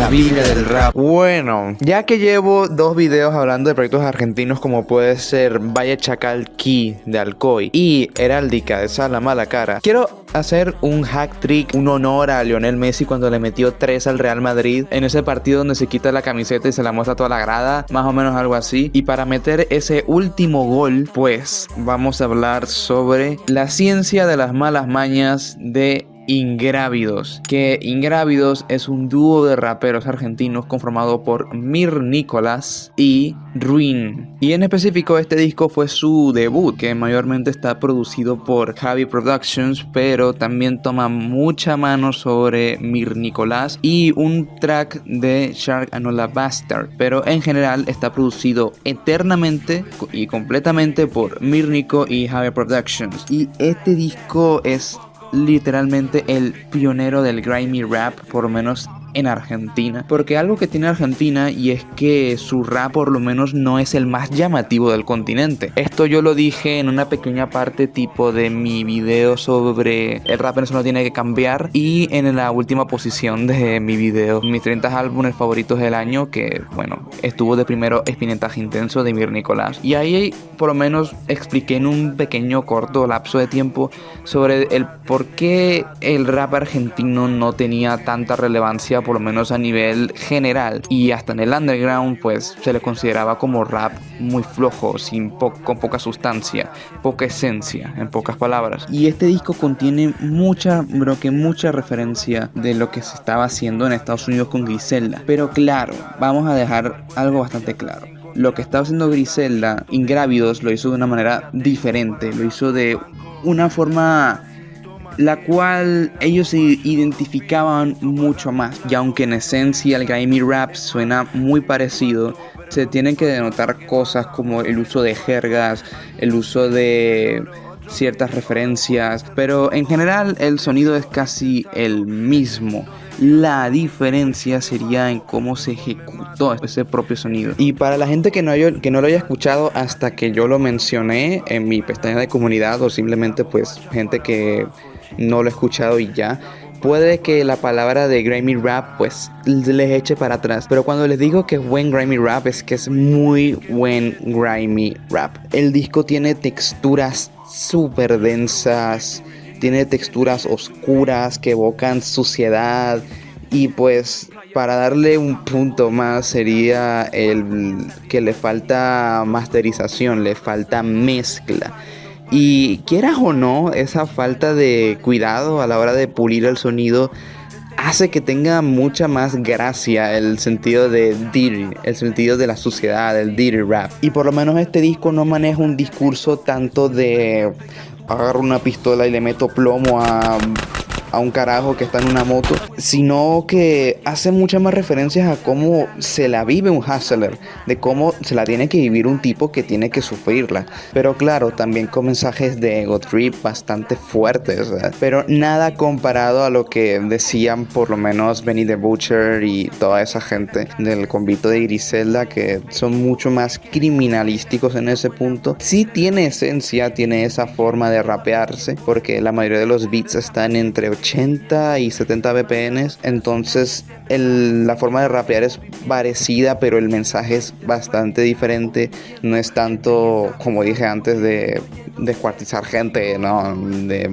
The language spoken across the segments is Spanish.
La Biblia del rap. Bueno, ya que llevo 2 videos hablando de proyectos argentinos como puede ser Valle Chacalquí de Alcoy y Heráldica de Sala Mala Cara, quiero hacer un hack trick, un honor a Lionel Messi cuando le metió 3 al Real Madrid en ese partido donde se quita la camiseta y se la muestra a toda la grada, más o menos algo así. Y para meter ese último gol, pues vamos a hablar sobre la ciencia de las malas mañas de Ingrávidos, que Ingrávidos es un dúo de raperos argentinos conformado por Mir Nicolás y Ruin, y en específico este disco fue su debut, que mayormente está producido por Javi Productions, pero también toma mucha mano sobre Mir Nicolás y un track de Shark Anola Bastard, pero en general está producido eternamente y completamente por Mir Nico y Javi Productions. Y este disco es literalmente el pionero del grimy rap, por lo menos en Argentina, porque algo que tiene Argentina y es que su rap por lo menos no es el más llamativo del continente. Esto yo lo dije en una pequeña parte tipo de mi video sobre el rap venezolano tiene que cambiar, y en la última posición de mi video, mis 30 álbumes favoritos del año, que bueno, estuvo de primero Espinetaje Intenso de Mir Nicolás, y ahí por lo menos expliqué en un pequeño corto lapso de tiempo sobre el por qué el rap argentino no tenía tanta relevancia, por lo menos a nivel general, y hasta en el underground pues se le consideraba como rap muy flojo, con poca sustancia, poca esencia, en pocas palabras. Y este disco contiene mucha referencia de lo que se estaba haciendo en Estados Unidos con Griselda, pero claro, vamos a dejar algo bastante claro. Lo que estaba haciendo Griselda, Ingrávidos lo hizo de una manera diferente, lo hizo de una forma la cual ellos se identificaban mucho más, y aunque en esencia el grimy rap suena muy parecido, se tienen que denotar cosas como el uso de jergas, el uso de ciertas referencias, pero en general el sonido es casi el mismo. La diferencia sería en cómo se ejecutó ese propio sonido. Y para la gente que no lo haya escuchado hasta que yo lo mencioné en mi pestaña de comunidad, o simplemente pues gente que no lo he escuchado y ya, puede que la palabra de grimy rap pues les eche para atrás, pero cuando les digo que es buen grimy rap es que es muy buen grimy rap. El disco tiene texturas súper densas, tiene texturas oscuras que evocan suciedad, y pues para darle un punto más sería el que le falta masterización, le falta mezcla. Y quieras o no, esa falta de cuidado a la hora de pulir el sonido hace que tenga mucha más gracia el sentido de dirty, el sentido de la suciedad, el dirty rap. Y por lo menos este disco no maneja un discurso tanto de agarro una pistola y le meto plomo a un carajo que está en una moto, sino que hace muchas más referencias a cómo se la vive un hustler, de cómo se la tiene que vivir un tipo que tiene que sufrirla, pero claro, también con mensajes de ego trip bastante fuertes, ¿verdad? Pero nada comparado a lo que decían por lo menos Benny the Butcher y toda esa gente del convito de Griselda, que son mucho más criminalísticos en ese punto. Sí tiene esencia, tiene esa forma de rapearse, porque la mayoría de los beats están entre 80 y 70 BPMs, entonces la forma de rapear es parecida, pero el mensaje es bastante diferente. No es tanto, como dije antes, de descuartizar gente, ¿no? De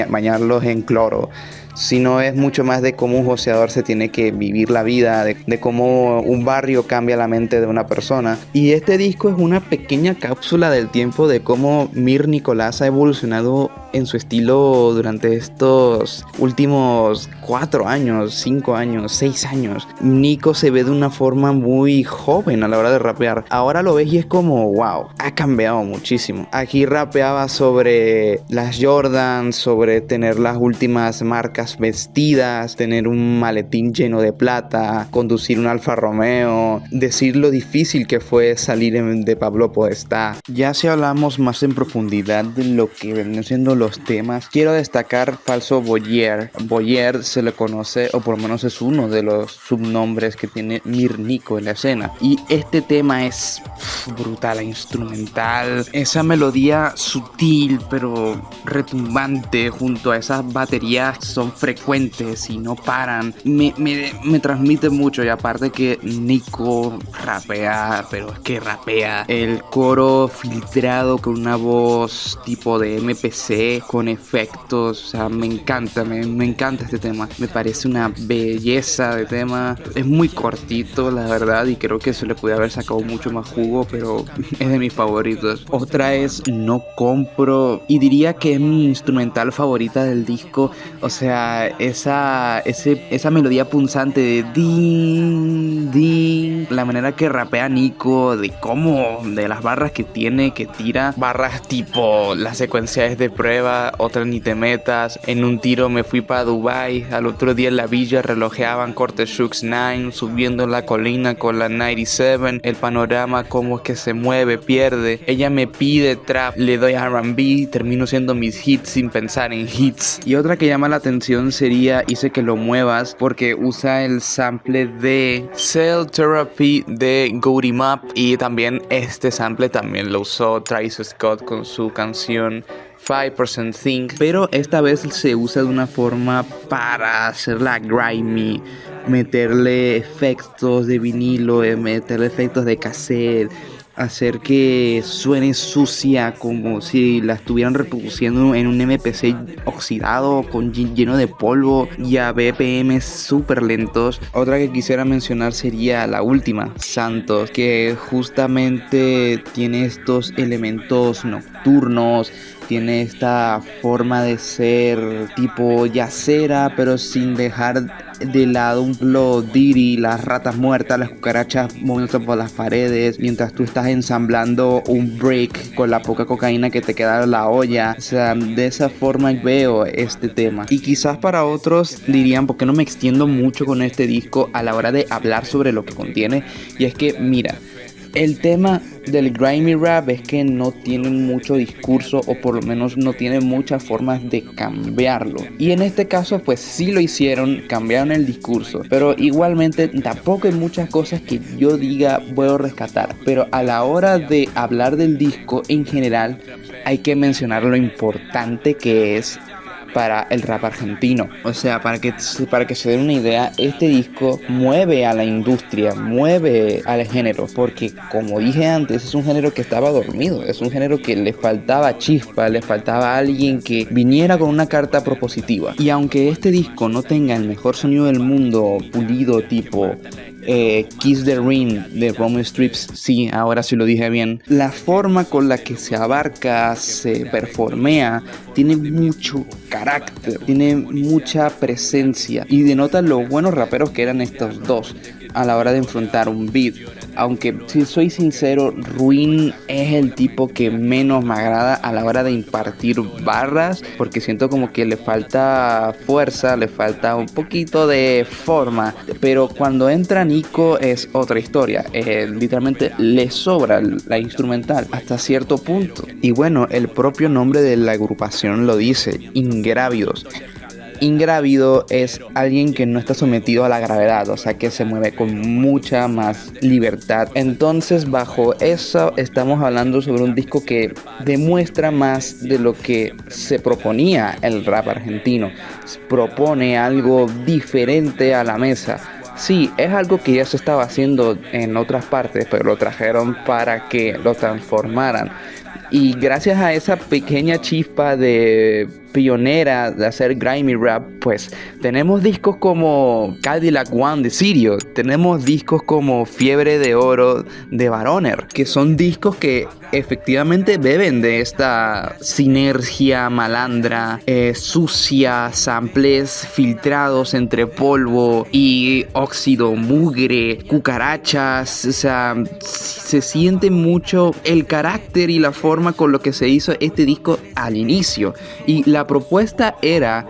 bañarlos en cloro, sino es mucho más de cómo un joseador se tiene que vivir la vida, de cómo un barrio cambia la mente de una persona. Y este disco es una pequeña cápsula del tiempo de cómo Mir Nicolás ha evolucionado en su estilo durante estos últimos 4 años, 5 años, 6 años. Nico se ve de una forma muy joven a la hora de rapear. Ahora lo ves y es como, wow, ha cambiado muchísimo. Aquí rapeaba sobre las Jordan, sobre tener las últimas marcas vestidas, tener un maletín lleno de plata, conducir un Alfa Romeo, decir lo difícil que fue salir de Pablo Podestá. Ya si hablamos más en profundidad de lo que vienen siendo los temas, quiero destacar Falso Boyer. Boyer se le conoce, o por lo menos es uno de los subnombres que tiene Mirnico en la escena. Y este tema es brutal, instrumental. Esa melodía sutil pero retumbante junto a esas baterías son frecuentes y no paran. Me transmite mucho, y aparte que Nico rapea, pero es que rapea. El coro filtrado con una voz tipo de MPC, con efectos, o sea, me encanta, me encanta este tema. Me parece una belleza de tema. Es muy cortito, la verdad, y creo que se le puede haber sacado mucho más jugo, pero es de mis favoritos. Otra es No Compro, y diría que es mi instrumental favorita del disco. O sea, esa melodía punzante de din, din, la manera que rapea Nico, de las barras que tiene, que tira barras tipo la secuencia es de prueba, otra ni te metas, en un tiro me fui para Dubai, al otro día en la villa relojeaban corte Shooks 9, subiendo la colina con la 97, el panorama como es que se mueve, pierde, ella me pide trap, le doy R&B, termino siendo mis hits sin pensar en hits. Y otra que llama la atención sería Hice que lo muevas, porque usa el sample de Cell Therapy de Goody Map, y también este sample también lo usó Travis Scott con su canción 5% Think, pero esta vez se usa de una forma para hacerla grimy, meterle efectos de vinilo, meterle efectos de cassette, hacer que suene sucia como si la estuvieran reproduciendo en un MPC oxidado lleno de polvo y a BPM súper lentos. Otra que quisiera mencionar sería la última, Santos, que justamente tiene estos elementos nocturnos, tiene esta forma de ser tipo yacera, pero sin dejar de lado un flow Diddy, las ratas muertas, las cucarachas moviéndose por las paredes, mientras tú estás ensamblando un break con la poca cocaína que te queda en la olla. O sea, de esa forma veo este tema. Y quizás para otros dirían, ¿por qué no me extiendo mucho con este disco a la hora de hablar sobre lo que contiene? Y es que, mira, el tema del grimy rap es que no tienen mucho discurso, o por lo menos no tienen muchas formas de cambiarlo. Y en este caso pues sí lo hicieron, cambiaron el discurso, pero igualmente tampoco hay muchas cosas que yo diga puedo rescatar. Pero a la hora de hablar del disco en general hay que mencionar lo importante que es para el rap argentino. O sea, para que se den una idea, este disco mueve a la industria, mueve al género, porque como dije antes, es un género que estaba dormido, es un género que le faltaba chispa, le faltaba alguien que viniera con una carta propositiva. Y aunque este disco no tenga el mejor sonido del mundo, pulido tipo Kiss the Ring de Roman Strips, sí, ahora sí lo dije bien, la forma con la que se abarca, se performea, tiene mucho carácter, tiene mucha presencia y denota los buenos raperos que eran estos dos a la hora de enfrentar un beat. Aunque si soy sincero, Ruin es el tipo que menos me agrada a la hora de impartir barras, porque siento como que le falta fuerza, le falta un poquito de forma, pero cuando entra Nico es otra historia. Literalmente le sobra la instrumental hasta cierto punto. Y bueno, el propio nombre de la agrupación lo dice, Ingrávidos. Ingrávido es alguien que no está sometido a la gravedad, o sea que se mueve con mucha más libertad. Entonces bajo eso estamos hablando sobre un disco que demuestra más de lo que se proponía el rap argentino. Propone algo diferente a la mesa. Sí, es algo que ya se estaba haciendo en otras partes, pero lo trajeron para que lo transformaran. Y gracias a esa pequeña chispa de pionera de hacer grimy rap, pues tenemos discos como Cadillac One de Sirio, tenemos discos como Fiebre de Oro de Baroner, que son discos que efectivamente beben de esta sinergia malandra, sucia, samples filtrados entre polvo y óxido, mugre, cucarachas. O sea, se siente mucho el carácter y la forma con lo que se hizo este disco al inicio. Y la propuesta era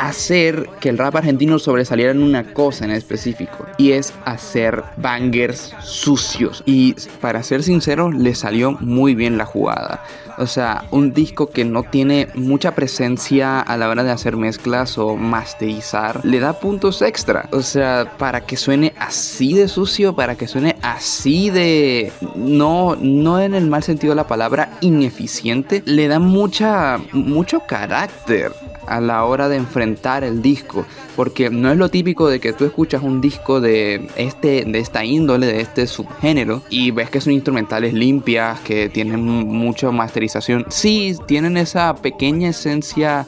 hacer que el rap argentino sobresaliera en una cosa en específico, y es hacer bangers sucios. Y para ser sincero, le salió muy bien la jugada. O sea, un disco que no tiene mucha presencia a la hora de hacer mezclas o masterizar, le da puntos extra. O sea, para que suene así de sucio, para que suene así de... No en el mal sentido de la palabra, ineficiente, le da mucho carácter a la hora de enfrentar el disco, porque no es lo típico de que tú escuchas un disco de esta índole, de este subgénero, y ves que son instrumentales limpias, que tienen mucha masterización. Sí, tienen esa pequeña esencia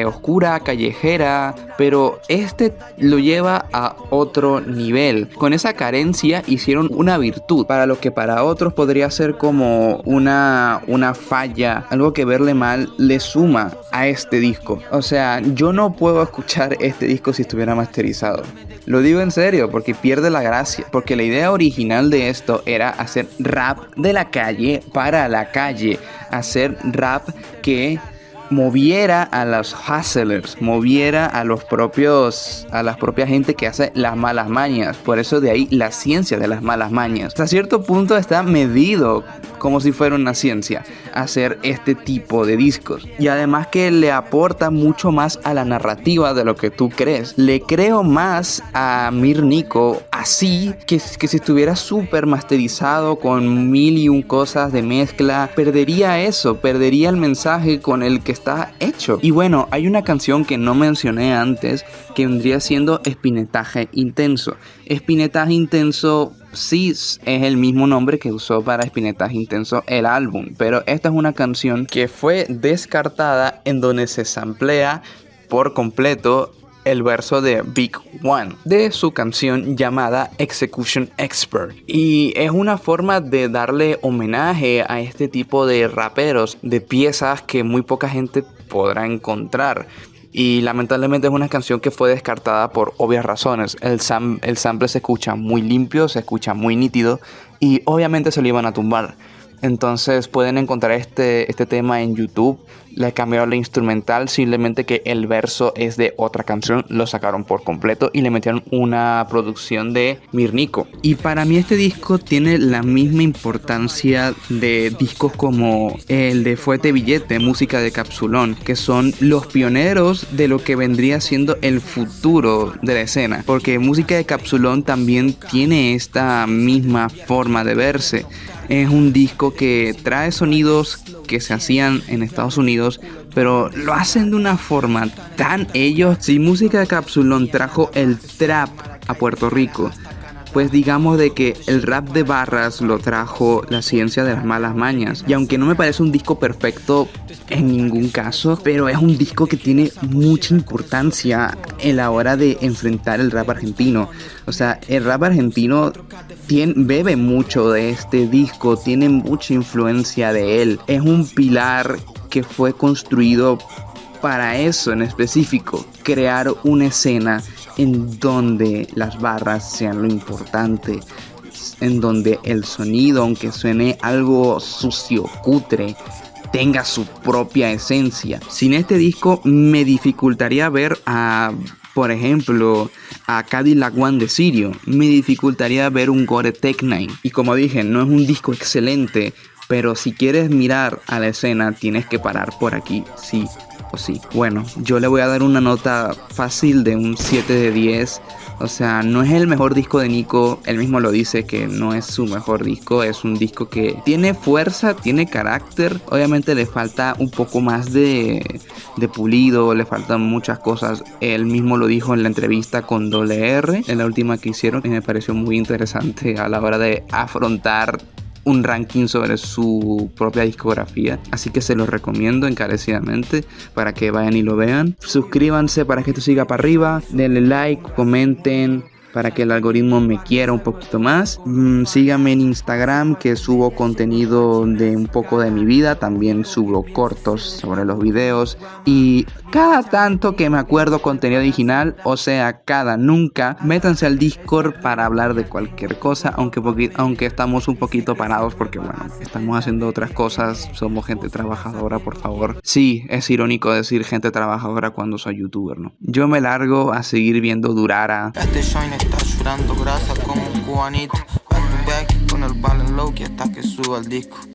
oscura, callejera, pero este lo lleva a otro nivel. Con esa carencia hicieron una virtud para lo que para otros podría ser como una falla, algo que verle mal, le suma a este disco. O sea, yo no puedo escuchar este disco si estuviera masterizado. Lo digo en serio, porque pierde la gracia. Porque la idea original de esto era hacer rap de la calle para la calle. Hacer rap que moviera a los hustlers, moviera a la propia gente que hace las malas mañas. Por eso de ahí la ciencia de las malas mañas. Hasta cierto punto está medido como si fuera una ciencia hacer este tipo de discos, y además que le aporta mucho más a la narrativa de lo que tú crees. Le creo más a Mirnico así que si estuviera súper masterizado con mil y un cosas de mezcla. Perdería eso, perdería el mensaje con el que está hecho. Y bueno, hay una canción que no mencioné antes que vendría siendo Espinetaje Intenso. Espinetaje Intenso sí es el mismo nombre que usó para Espinetaje Intenso el álbum, pero esta es una canción que fue descartada, en donde se samplea por completo el verso de Big One de su canción llamada Execution Expert, y es una forma de darle homenaje a este tipo de raperos, de piezas que muy poca gente podrá encontrar. Y lamentablemente es una canción que fue descartada por obvias razones. El sample se escucha muy limpio, se escucha muy nítido, y obviamente se lo iban a tumbar. Entonces pueden encontrar este tema en YouTube. Le cambiaron la instrumental, simplemente que el verso es de otra canción. Lo sacaron por completo y le metieron una producción de Mirnico. Y para mí este disco tiene la misma importancia de discos como el de Fuete Billete, Música de Capsulón, que son los pioneros de lo que vendría siendo el futuro de la escena. Porque Música de Capsulón también tiene esta misma forma de verse. Es un disco que trae sonidos que se hacían en Estados Unidos, pero lo hacen de una forma tan ellos. Si Música de Capsulón trajo el trap a Puerto Rico, pues digamos de que el rap de barras lo trajo La Ciencia de las Malas Mañas. Y aunque no me parece un disco perfecto en ningún caso, pero es un disco que tiene mucha importancia en la hora de enfrentar el rap argentino. O sea, el rap argentino bebe mucho de este disco, tiene mucha influencia de él. Es un pilar que fue construido para eso en específico, crear una escena en donde las barras sean lo importante, en donde el sonido, aunque suene algo sucio, cutre, tenga su propia esencia. Sin este disco me dificultaría ver por ejemplo, a Cadillac One de Sirio. Me dificultaría ver un Gore Tech 9. Y como dije, no es un disco excelente, pero si quieres mirar a la escena, tienes que parar por aquí, sí o sí. Bueno, yo le voy a dar una nota fácil de un 7 de 10. O sea, no es el mejor disco de Nico. Él mismo lo dice que no es su mejor disco. Es un disco que tiene fuerza, tiene carácter. Obviamente le falta un poco más de pulido, le faltan muchas cosas. Él mismo lo dijo en la entrevista con WR, en la última que hicieron, y me pareció muy interesante a la hora de afrontar un ranking sobre su propia discografía. Así que se los recomiendo encarecidamente para que vayan y lo vean. Suscríbanse para que esto siga para arriba. Denle like, comenten, para que el algoritmo me quiera un poquito más. Síganme en Instagram, que subo contenido de un poco de mi vida, también subo cortos sobre los videos y cada tanto que me acuerdo contenido original, o sea, nunca, métanse al Discord para hablar de cualquier cosa, aunque estamos un poquito parados porque bueno, estamos haciendo otras cosas, somos gente trabajadora, por favor. Sí, es irónico decir gente trabajadora cuando soy youtuber, ¿no? Yo me largo a seguir viendo Durara. Este Shine está llorando grasa como un cubanito. Back to back con el Balen Low que hasta que suba el disco.